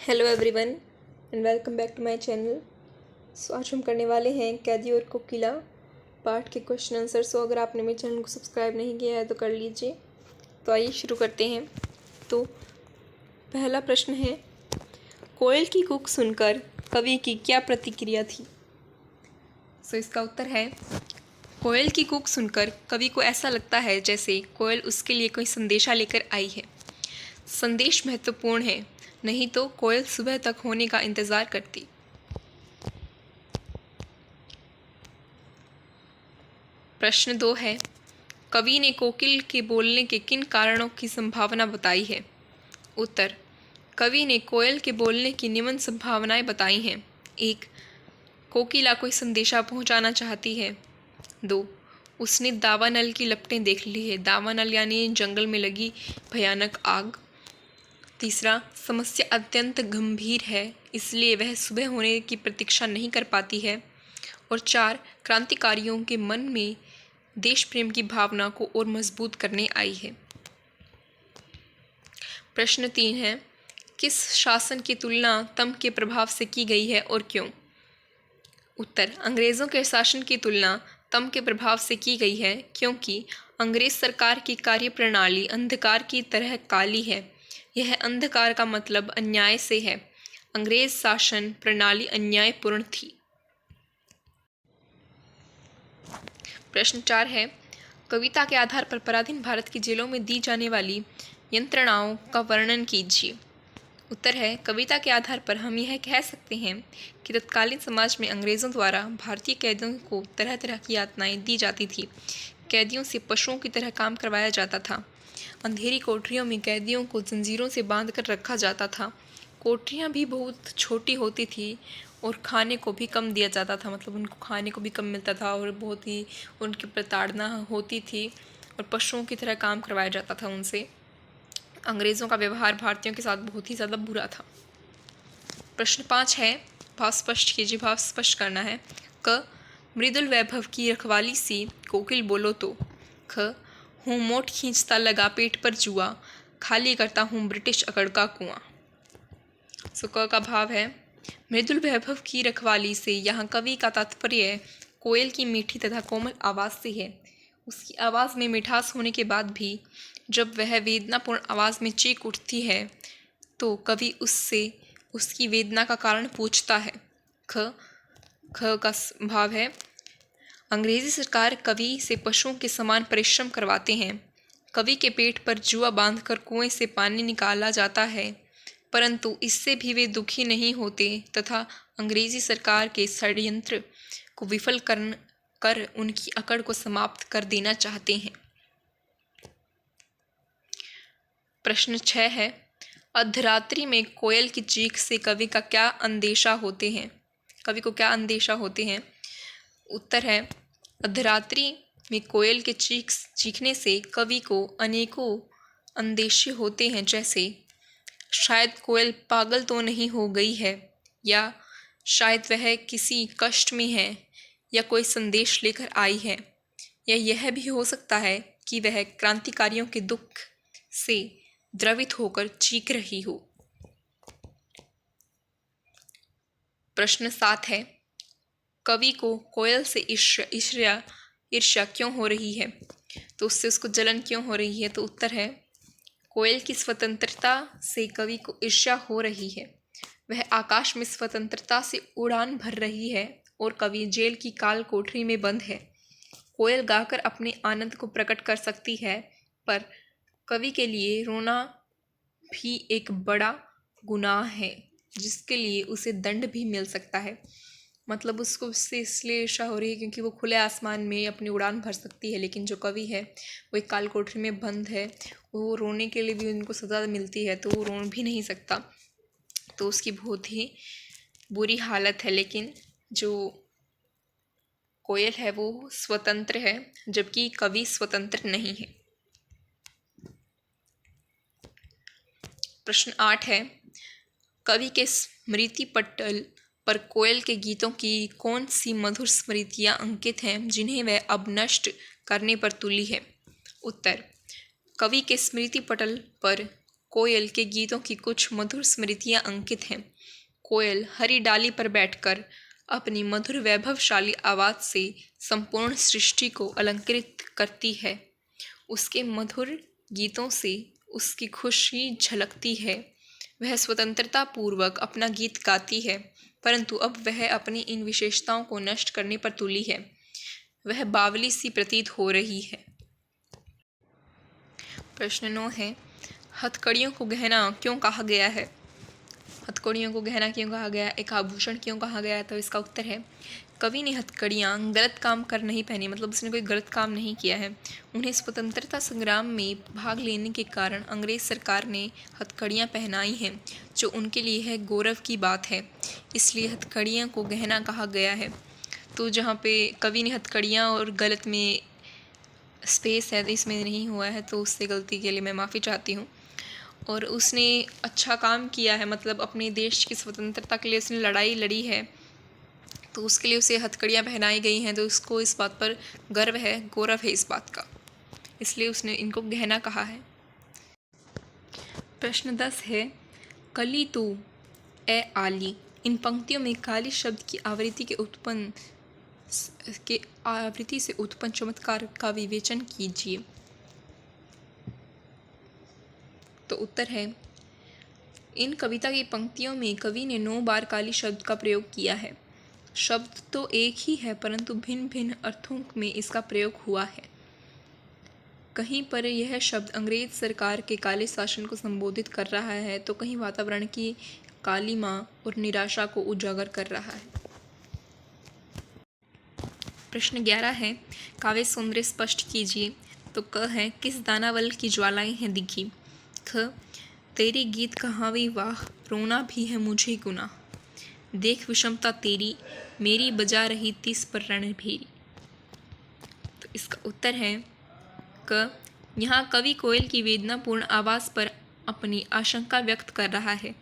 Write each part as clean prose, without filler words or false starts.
Hello everyone and welcome back to my channel. So आज हम करने वाले हैं कैदी और कोकिला पार्ट के क्वेश्चन आंसर। सो अगर आपने मेरे चैनल को सब्सक्राइब नहीं किया है तो कर लीजिए। तो आइए शुरू करते हैं। तो पहला प्रश्न है, कोयल की कूक सुनकर कवि की क्या प्रतिक्रिया थी। सो इसका उत्तर है, कोयल की कूक सुनकर कवि को ऐसा लगता है जैसे कोयल उसके लिए कोई संदेशा लेकर आई है। संदेश महत्वपूर्ण है, नहीं तो कोयल सुबह तक होने का इंतज़ार करती। प्रश्न 2 है, कवि ने कोकिल के बोलने के किन कारणों की संभावना बताई है। उत्तर, कवि ने कोयल के बोलने की निम्न संभावनाएं बताई हैं। 1. कोकिला कोई संदेशा पहुंचाना चाहती है। 2. उसने दावानल की लपटें देख ली है। दावानल यानी जंगल में लगी भयानक आग। 3. समस्या अत्यंत गंभीर है, इसलिए वह सुबह होने की प्रतीक्षा नहीं कर पाती है। और 4. क्रांतिकारियों के मन में देश प्रेम की भावना को और मजबूत करने आई है। प्रश्न 3 है, किस शासन की तुलना तम के प्रभाव से की गई है और क्यों। उत्तर, अंग्रेज़ों के शासन की तुलना तम के प्रभाव से की गई है क्योंकि अंग्रेज सरकार की कार्यप्रणाली अंधकार की तरह काली है। यह अंधकार का मतलब अन्याय से है। अंग्रेज शासन प्रणाली अन्यायपूर्ण थी। प्रश्न 4 है, कविता के आधार पर पराधीन भारत की जेलों में दी जाने वाली यंत्रणाओं का वर्णन कीजिए। उत्तर है, कविता के आधार पर हम यह कह सकते हैं कि तत्कालीन समाज में अंग्रेज़ों द्वारा भारतीय कैदियों को तरह तरह की यातनाएं दी जाती थी। कैदियों से पशुओं की तरह काम करवाया जाता था। अंधेरी कोठरियों में कैदियों को जंजीरों से बांधकर रखा जाता था। कोठरियाँ भी बहुत छोटी होती थी और खाने को भी कम दिया जाता था, मतलब उनको खाने को भी कम मिलता था और बहुत ही उनकी प्रताड़ना होती थी और पशुओं की तरह काम करवाया जाता था उनसे। अंग्रेज़ों का व्यवहार भारतीयों के साथ बहुत ही ज़्यादा बुरा था। प्रश्न 5 है, भाव स्पष्ट कीजिए। भाव स्पष्ट करना है। क, मृदुल वैभव की रखवाली सी कोकिल बोलो तो। ख, हूँ मोट खींचता लगा पेट पर जुआ, खाली करता हूँ ब्रिटिश अकड़ का कुआं। सो क का भाव है, मृदुल वैभव की रखवाली से यहाँ कवि का तात्पर्य कोयल की मीठी तथा कोमल आवाज़ से है। उसकी आवाज़ में मिठास होने के बाद भी जब वह वेदनापूर्ण आवाज़ में चीख उठती है तो कवि उससे उसकी वेदना का कारण पूछता है। ख का भाव है, अंग्रेजी सरकार कवि से पशुओं के समान परिश्रम करवाते हैं। कवि के पेट पर जुआ बांधकर कुएं से पानी निकाला जाता है, परंतु इससे भी वे दुखी नहीं होते तथा अंग्रेजी सरकार के षड्यंत्र को विफल कर उनकी अकड़ को समाप्त कर देना चाहते हैं। प्रश्न 6 है, अर्धरात्रि में कोयल की चीख से कवि का क्या अंदेशा होते हैं। कवि को क्या अंदेशा होते हैं। उत्तर है, अर्धरात्रि में कोयल के चीखने से कवि को अनेकों अंदेशे होते हैं, जैसे शायद कोयल पागल तो नहीं हो गई है, या शायद वह किसी कष्ट में है, या कोई संदेश लेकर आई है, या यह भी हो सकता है कि वह क्रांतिकारियों के दुख से द्रवित होकर चीख रही हो। प्रश्न 7 है, कवि को कोयल से ईर्ष्या क्यों हो रही है। तो उससे उसको जलन क्यों हो रही है। तो उत्तर है, कोयल की स्वतंत्रता से कवि को ईर्ष्या हो रही है। वह आकाश में स्वतंत्रता से उड़ान भर रही है और कवि जेल की काल कोठरी में बंद है। कोयल गाकर अपने आनंद को प्रकट कर सकती है, पर कवि के लिए रोना भी एक बड़ा गुनाह है जिसके लिए उसे दंड भी मिल सकता है। मतलब उसको उससे इसलिए ईर्ष्या हो रही है क्योंकि वो खुले आसमान में अपनी उड़ान भर सकती है, लेकिन जो कवि है वो एक काल कोठरी में बंद है। वो रोने के लिए भी उनको सज़ा मिलती है तो वो रो भी नहीं सकता, तो उसकी बहुत ही बुरी हालत है। लेकिन जो कोयल है वो स्वतंत्र है, जबकि कवि स्वतंत्र नहीं है। प्रश्न 8 है, कवि के स्मृति पटल पर कोयल के गीतों की कौन सी मधुर स्मृतियाँ अंकित हैं जिन्हें वह अब नष्ट करने पर तुली है। उत्तर, कवि के स्मृति पटल पर कोयल के गीतों की कुछ मधुर स्मृतियां अंकित हैं। कोयल हरी डाली पर बैठकर अपनी मधुर वैभवशाली आवाज़ से संपूर्ण सृष्टि को अलंकृत करती है। उसके मधुर गीतों से उसकी खुशी झलकती है। वह स्वतंत्रता पूर्वक अपना गीत गाती है, परंतु अब वह अपनी इन विशेषताओं को नष्ट करने पर तुली है। वह बावली सी प्रतीत हो रही है। प्रश्न 9 है, हथकड़ियों को गहना क्यों कहा गया है? हथकड़ियों को गहना क्यों कहा गया, एक आभूषण क्यों कहा गया है? तो इसका उत्तर है, कवि ने हथकड़ियाँ गलत काम कर नहीं पहनी, मतलब उसने कोई गलत काम नहीं किया है। उन्हें स्वतंत्रता संग्राम में भाग लेने के कारण अंग्रेज़ सरकार ने हथकड़ियाँ पहनाई हैं, जो उनके लिए है गौरव की बात है, इसलिए हथकड़ियाँ को गहना कहा गया है। तो जहाँ पे कवि ने हथकड़ियाँ और गलत में स्पेस है, इसमें नहीं हुआ है, तो उससे गलती के लिए मैं माफ़ी चाहती हूँ। और उसने अच्छा काम किया है, मतलब अपने देश की स्वतंत्रता के लिए उसने लड़ाई लड़ी है, तो उसके लिए उसे हथकड़ियाँ पहनाई गई हैं, तो उसको इस बात पर गर्व है, गौरव है इस बात का, इसलिए उसने इनको गहना कहा है। प्रश्न 10 है, कली तू ए आली, इन पंक्तियों में काली शब्द की आवृत्ति से उत्पन्न चमत्कार का विवेचन कीजिए। तो उत्तर है, इन कविता की पंक्तियों में कवि ने 9 बार काली शब्द का प्रयोग किया है। शब्द तो एक ही है, परंतु भिन्न भिन्न अर्थों में इसका प्रयोग हुआ है। कहीं पर यह शब्द अंग्रेज सरकार के काले शासन को संबोधित कर रहा है, तो कहीं वातावरण की कालिमा और निराशा को उजागर कर रहा है। प्रश्न 11 है, काव्य सौंदर्य स्पष्ट कीजिए। तो क है, किस दानावल की ज्वालाएं हैं दिखी। ख, तेरी गीत कहावी वाह, रोना भी है मुझे गुनाह, देख विषमता तेरी, मेरी बजा रही तीस पर रणभेरी। तो इसका उत्तर है क, यहाँ कवि कोयल की वेदनापूर्ण आवाज़ पर अपनी आशंका व्यक्त कर रहा है।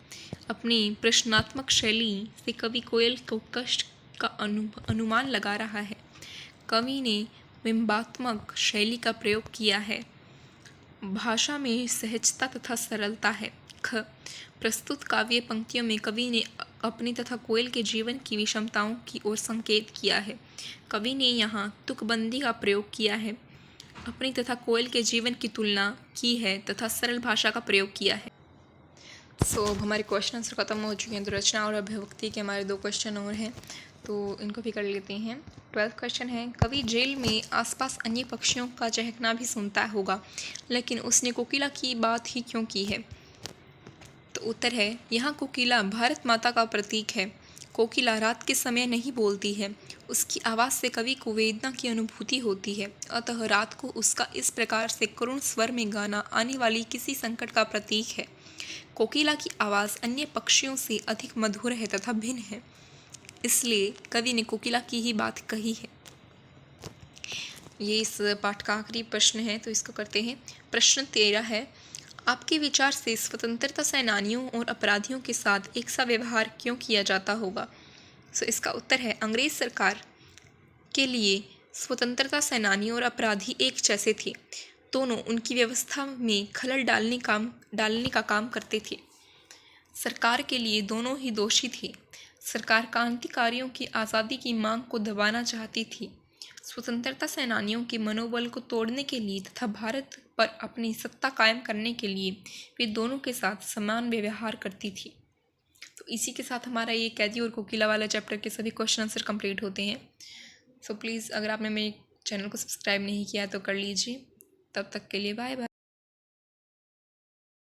अपनी प्रश्नात्मक शैली से कवि कोयल को कष्ट का अनुमान लगा रहा है। कवि ने बिंबात्मक शैली का प्रयोग किया है। भाषा में सहजता तथा सरलता है। ख, प्रस्तुत काव्य पंक्तियों में कवि ने अपनी तथा कोयल के जीवन की विषमताओं की ओर संकेत किया है। कवि ने यहाँ तुकबंदी का प्रयोग किया है, अपनी तथा कोयल के जीवन की तुलना की है तथा सरल भाषा का प्रयोग किया है। अब हमारे क्वेश्चन आंसर खत्म हो चुके हैं। तो रचना और अभिव्यक्ति के हमारे 2 क्वेश्चन और हैं, तो इनको भी कर लेते हैं। 12th क्वेश्चन है, कवि जेल में आसपास अन्य पक्षियों का चहकना भी सुनता होगा, लेकिन उसने कोकिला की बात ही क्यों की है। तो उत्तर है, यहाँ कोकिला भारत माता का प्रतीक है। कोकिला रात के समय नहीं बोलती है, उसकी आवाज़ से कवि को वेदना की अनुभूति होती है, अतः रात को उसका इस प्रकार से करुण स्वर में गाना आने वाली किसी संकट का प्रतीक है। कोकिला की आवाज़ अन्य पक्षियों से अधिक मधुर है तथा भिन्न है, इसलिए कवि ने कोकिला की ही बात कही है। ये इस पाठ का आखिरी प्रश्न है, तो इसको करते हैं। प्रश्न 13 है, आपके विचार से स्वतंत्रता सेनानियों और अपराधियों के साथ एक सा व्यवहार क्यों किया जाता होगा। इसका उत्तर है, अंग्रेज सरकार के लिए स्वतंत्रता सेनानी और अपराधी एक जैसे थे। दोनों उनकी व्यवस्था में खलल डालने का काम करते थे। सरकार के लिए दोनों ही दोषी थे। सरकार क्रांतिकारियों की आज़ादी की मांग को दबाना चाहती थी। स्वतंत्रता सेनानियों के मनोबल को तोड़ने के लिए तथा भारत पर अपनी सत्ता कायम करने के लिए वे दोनों के साथ समान व्यवहार करती थी। तो इसी के साथ हमारा ये कैदी और कोकिला वाला चैप्टर के सभी क्वेश्चन आंसर कंप्लीट होते हैं। प्लीज़ अगर आपने मेरे चैनल को सब्सक्राइब नहीं किया तो कर लीजिए। तब तक के लिए बाय बाय।